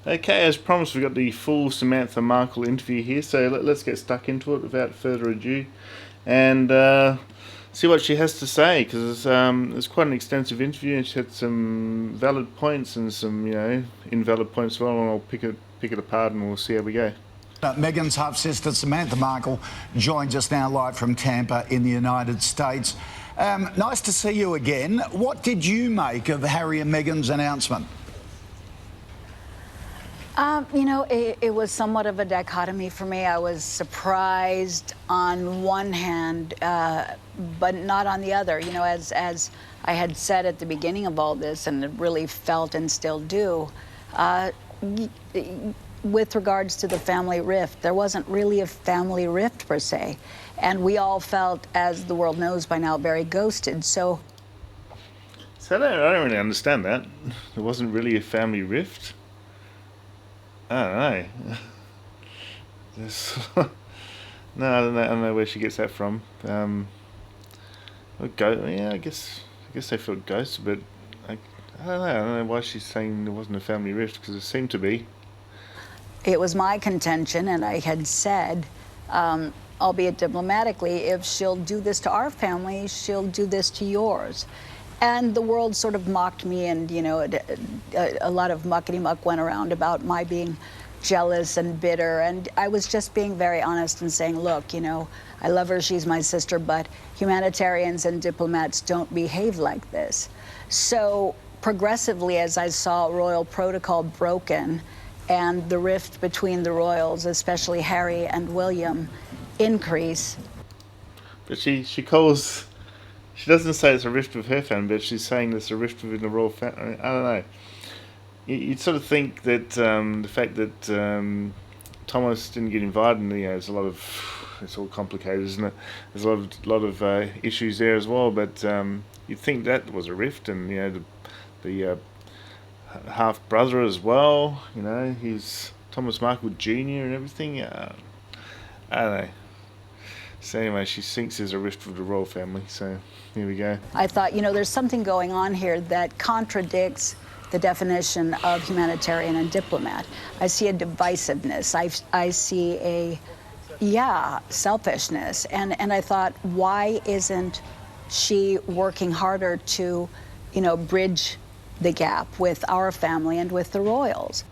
Okay, as promised, we've got the full Samantha Markle interview here, so let's get stuck into it without further ado and see what she has to say, because it's quite an extensive interview and she had some valid points and some, invalid points as well, and I'll pick it apart and we'll see how we go. Megan's half-sister Samantha Markle joins us now live from Tampa in the United States. Nice to see you again. What did you make of Harry and Meghan's announcement? It was somewhat of a dichotomy for me. I was surprised on one hand, but not on the other. As I had said at the beginning of all this, and really felt and still do, with regards to the family rift, there wasn't really a family rift per se. And we all felt, as the world knows by now, very ghosted. So I don't really understand that. There wasn't really a family rift. I don't know. No, I don't know where she gets that from. I guess they felt ghosts, but I don't know why she's saying there wasn't a family rift, because it seemed to be. It was my contention, and I had said, albeit diplomatically, if she'll do this to our family, she'll do this to yours. And the world sort of mocked me, and a lot of muckety-muck went around about my being jealous and bitter. And I was just being very honest and saying, look, I love her, she's my sister, but humanitarians and diplomats don't behave like this. So progressively, as I saw royal protocol broken and the rift between the royals, especially Harry and William, increase. But she doesn't say it's a rift with her family, but she's saying there's a rift within the royal family. I don't know. You'd sort of think that the fact that Thomas didn't get invited, and it's all complicated, isn't it? There's a lot of issues there as well. But you'd think that was a rift, and the half brother as well. He's Thomas Markle Jr. and everything. I don't know. So anyway, she thinks there's a rift with the royal family, so here we go. I thought, there's something going on here that contradicts the definition of humanitarian and diplomat. I see a divisiveness. I see selfishness. And I thought, why isn't she working harder to, bridge the gap with our family and with the royals?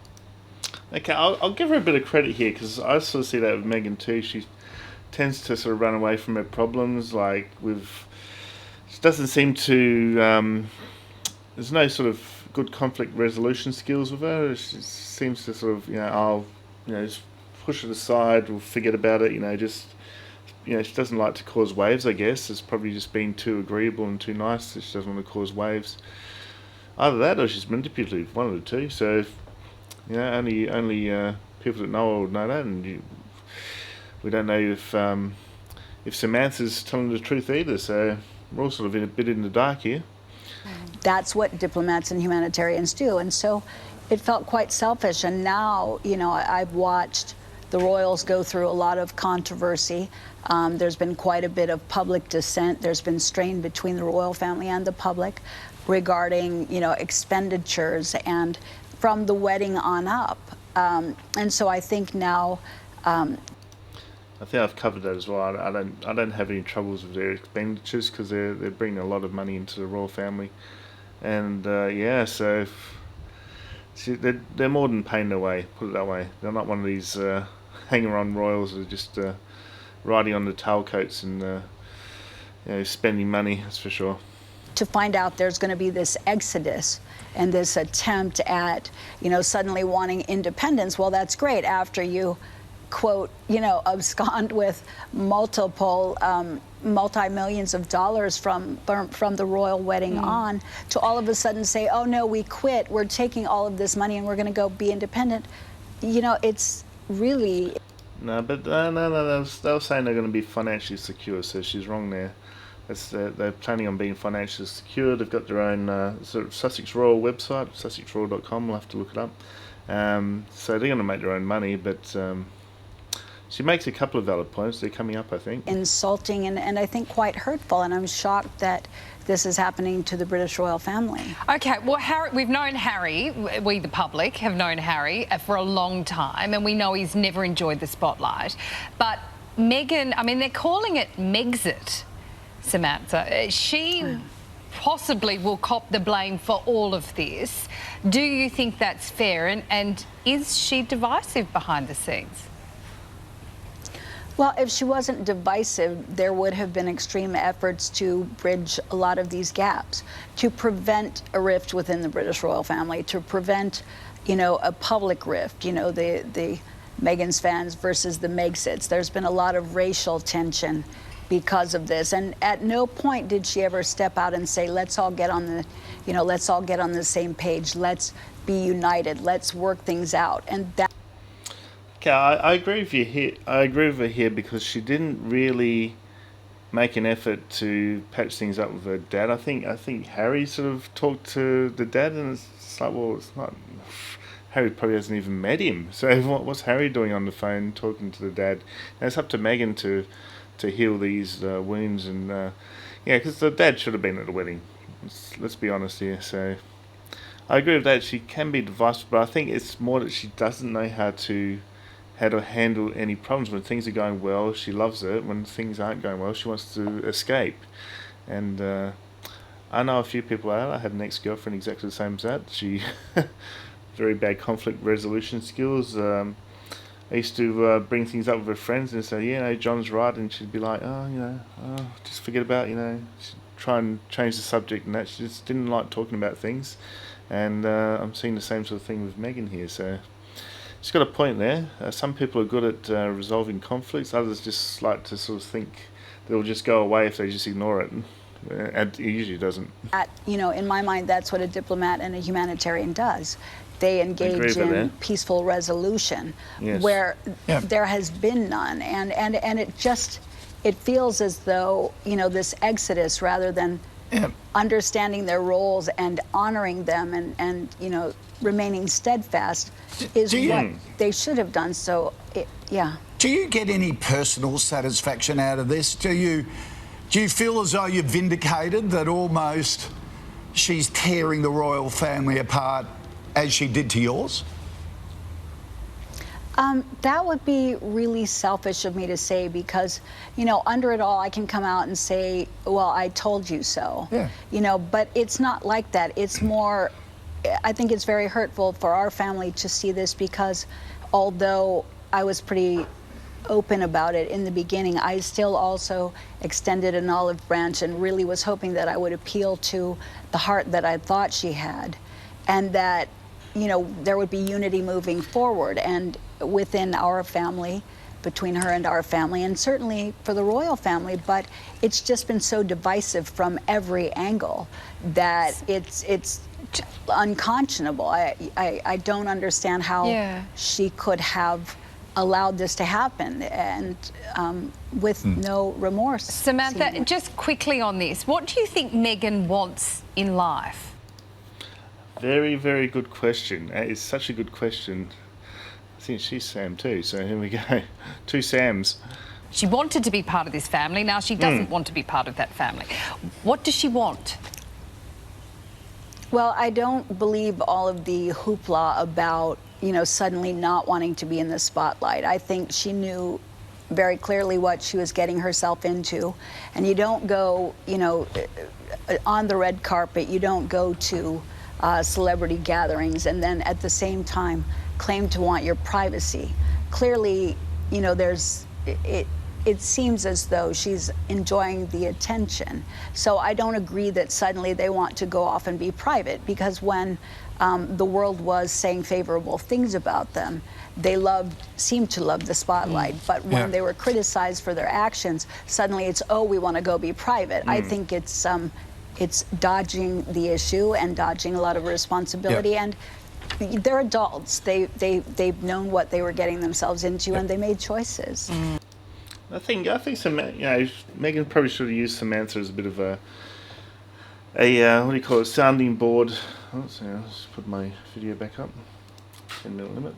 Okay, I'll give her a bit of credit here, because I sort of see that with Meghan too. She tends to sort of run away from her problems, she doesn't seem to, there's no sort of good conflict resolution skills with her. She seems to sort of, just push it aside or forget about it, she doesn't like to cause waves, I guess. It's probably just being too agreeable and too nice that she doesn't want to cause waves. Either that or she's manipulative, one of the two. So, only people that know her would know that, and we don't know if Samantha's telling the truth either, so we're all sort of a bit in the dark here. That's what diplomats and humanitarians do, and so it felt quite selfish. And now, I've watched the royals go through a lot of controversy. There's been quite a bit of public dissent. There's been strain between the royal family and the public regarding, expenditures and from the wedding on up. And so I think now, I think I've covered that as well. I don't have any troubles with their expenditures, because they're bringing a lot of money into the royal family, and so they're more than paying their way. Put it that way. They're not one of these hanger-on royals that are just riding on the tailcoats and spending money. That's for sure. To find out there's going to be this exodus and this attempt at suddenly wanting independence. Well, that's great after you, quote, abscond with multiple multi-millions of dollars from the royal wedding on, to all of a sudden say, oh no, we quit, we're taking all of this money and we're going to go be independent. It's really... No, but no, they were saying they're going to be financially secure, so she's wrong there. They're planning on being financially secure. They've got their own sort of Sussex Royal website, sussexroyal.com. We'll have to look it up. So they're going to make their own money, but she makes a couple of valid points. They're coming up, I think. Insulting and I think quite hurtful, and I'm shocked that this is happening to the British royal family. Okay, well, Harry, we've known Harry, we the public have known Harry for a long time, and we know he's never enjoyed the spotlight. But Meghan, I mean, they're calling it Megxit, Samantha. She possibly will cop the blame for all of this. Do you think that's fair? And is she divisive behind the scenes? Well, if she wasn't divisive, there would have been extreme efforts to bridge a lot of these gaps, to prevent a rift within the British royal family, to prevent, a public rift, the Meghans fans versus the Megxits. There's been a lot of racial tension because of this, and at no point did she ever step out and say, let's all get on the same page, let's be united, let's work things out. And that Okay, I agree with you here. I agree with her here because she didn't really make an effort to patch things up with her dad. I think Harry sort of talked to the dad, and it's like, well, it's not. Harry probably hasn't even met him. So what's Harry doing on the phone talking to the dad? And it's up to Meghan to heal these wounds, and because the dad should have been at the wedding. Let's be honest here. So I agree with that. She can be divisive, but I think it's more that she doesn't know how to handle any problems. When things are going well, she loves it. When things aren't going well, she wants to escape. And I know a few people out. I had an ex-girlfriend exactly the same as that. She very bad conflict resolution skills. I used to bring things up with her friends and say, John's right, and she'd be like, just forget about, she'd try and change the subject and that. She just didn't like talking about things. And I'm seeing the same sort of thing with Meghan here, so she's got a point there. Some people are good at resolving conflicts. Others just like to sort of think that it'll just go away if they just ignore it. And it usually doesn't. In my mind, that's what a diplomat and a humanitarian does. They engage in peaceful resolution, where there has been none. And it feels as though, this exodus, rather than understanding their roles and honoring them and remaining steadfast, is what they should have done. So, Do you get any personal satisfaction out of this? Do you feel as though you're vindicated, that almost she's tearing the royal family apart as she did to yours? That would be really selfish of me to say, because, under it all, I can come out and say, well, I told you so. Yeah. But it's not like that. It's more, I think it's very hurtful for our family to see this, because although I was pretty open about it in the beginning, I still also extended an olive branch and really was hoping that I would appeal to the heart that I thought she had, and that, there would be unity moving forward, and within our family, between her and our family, and certainly for the royal family. But it's just been so divisive from every angle that it's unconscionable. I don't understand how she could have allowed this to happen, and with no remorse. Samantha, just quickly on this, what do you think Meghan wants in life? Very, very good question. It's such a good question. I think she's Sam too, so here we go. Two Sams. She wanted to be part of this family. Now she doesn't want to be part of that family. What does she want? Well, I don't believe all of the hoopla about, suddenly not wanting to be in the spotlight. I think she knew very clearly what she was getting herself into. And you don't go, on the red carpet, you don't go to celebrity gatherings and then at the same time claim to want your privacy. Clearly, it seems as though she's enjoying the attention. So I don't agree that suddenly they want to go off and be private, because when the world was saying favorable things about them, they seemed to love the spotlight. But when they were criticized for their actions, suddenly it's, we want to go be private. I think it's dodging the issue and dodging a lot of responsibility. And they're adults. They've known what they were getting themselves into, and they made choices. I think Meghan probably should have used Samantha as a bit of a what do you call it, sounding board. Let's put my video back up. 10-minute limit.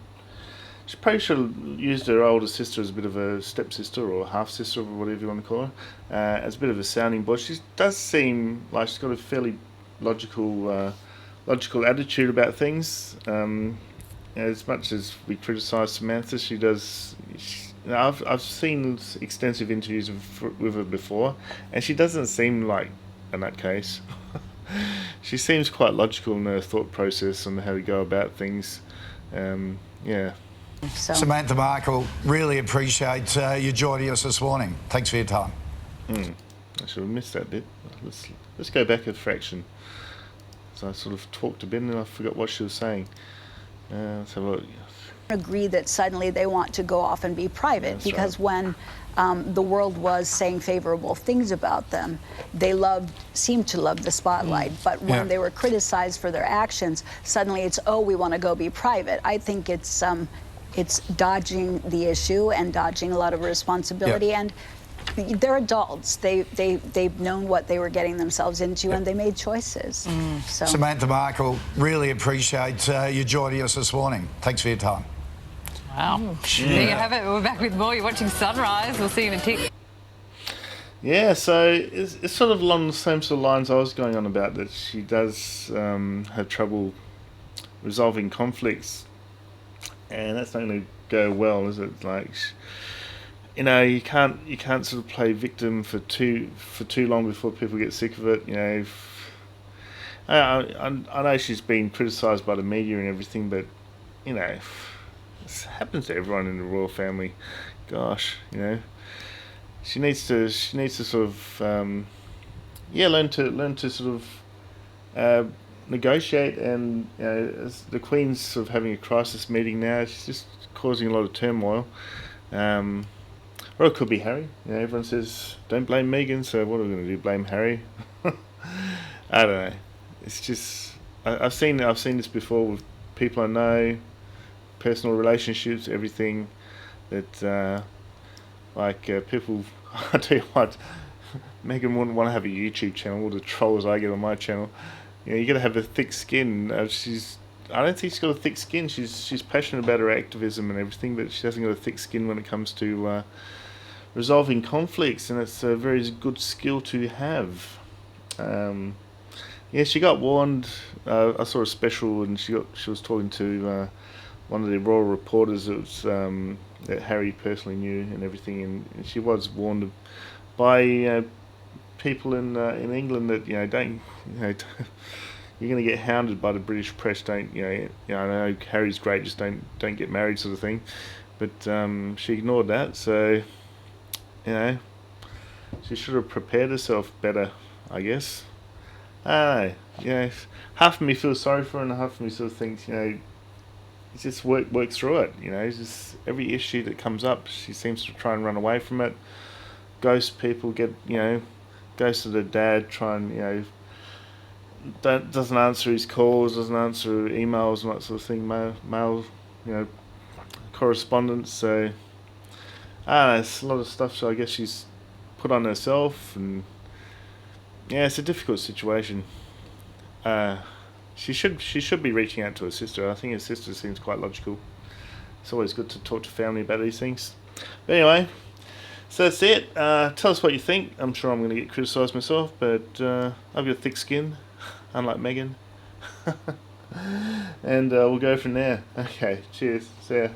she probably should have used her older sister as a bit of a stepsister or half sister or whatever you want to call her, as a bit of a sounding board. She does seem like she's got a fairly logical attitude about things. As much as we criticise Samantha, she does. I've seen extensive interviews with her before, and she doesn't seem like a nutcase. She seems quite logical in her thought process on how to go about things. Yeah. So. Samantha Markle, really appreciate you joining us this morning. Thanks for your time. I should have missed that bit. Let's go back a fraction. So I sort of talked a bit and I forgot what she was saying. Let's have a look. Agree that suddenly they want to go off and be private. That's because right. when the world was saying favorable things about them, they seemed to love the spotlight. But when they were criticized for their actions, suddenly it's, oh, we want to go be private. I think it's dodging the issue and dodging a lot of responsibility. And they're adults. They've known what they were getting themselves into, and they made choices. So. Samantha Markle, really appreciate you joining us this morning. Thanks for your time. Wow. There you have it. We're back with more. You're watching Sunrise. We'll see you in a tick. Yeah, so it's sort of along the same sort of lines I was going on about, that she does have trouble resolving conflicts, and that's not going to go well, is it? Like, you know, you can't sort of play victim for too long before people get sick of it. You know, I know she's been criticised by the media and everything, but you know, this happens to everyone in the royal family. Gosh, you know, she needs to sort of learn to sort of negotiate. And you know, as the Queen's sort of having a crisis meeting now, she's just causing a lot of turmoil. Or it could be Harry. You know, everyone says don't blame Meghan, so what are we going to do? Blame Harry? I don't know. It's just I've seen this before with people I know, personal relationships, everything. That people. I tell you what, Meghan wouldn't want to have a YouTube channel. All the trolls I get on my channel. You know, you got to have a thick skin. I don't think she's got a thick skin. She's passionate about her activism and everything, but she hasn't got a thick skin when it comes to resolving conflicts, and it's a very good skill to have. Yeah, she got warned. I saw a special, and she was talking to one of the royal reporters that Harry personally knew and everything, and she was warned by people in England that don't you're going to get hounded by the British press. Don't I know Harry's great, just don't get married, sort of thing. But she ignored that, so she should have prepared herself better, I guess. I don't know. Half of me feels sorry for her, and half of me sort of thinks, just work through it. It's just every issue that comes up, she seems to try and run away from it. Ghost people, goes to the dad, try and doesn't answer his calls, doesn't answer emails and that sort of thing, mail correspondence. So it's a lot of stuff. So I guess she's put on herself, and it's a difficult situation. She should be reaching out to her sister. I think her sister seems quite logical. It's always good to talk to family about these things. But anyway, so that's it. Tell us what you think. I'm sure I'm going to get criticised myself, but I've got a thick skin, unlike Meghan. And we'll go from there. Okay, cheers. See ya.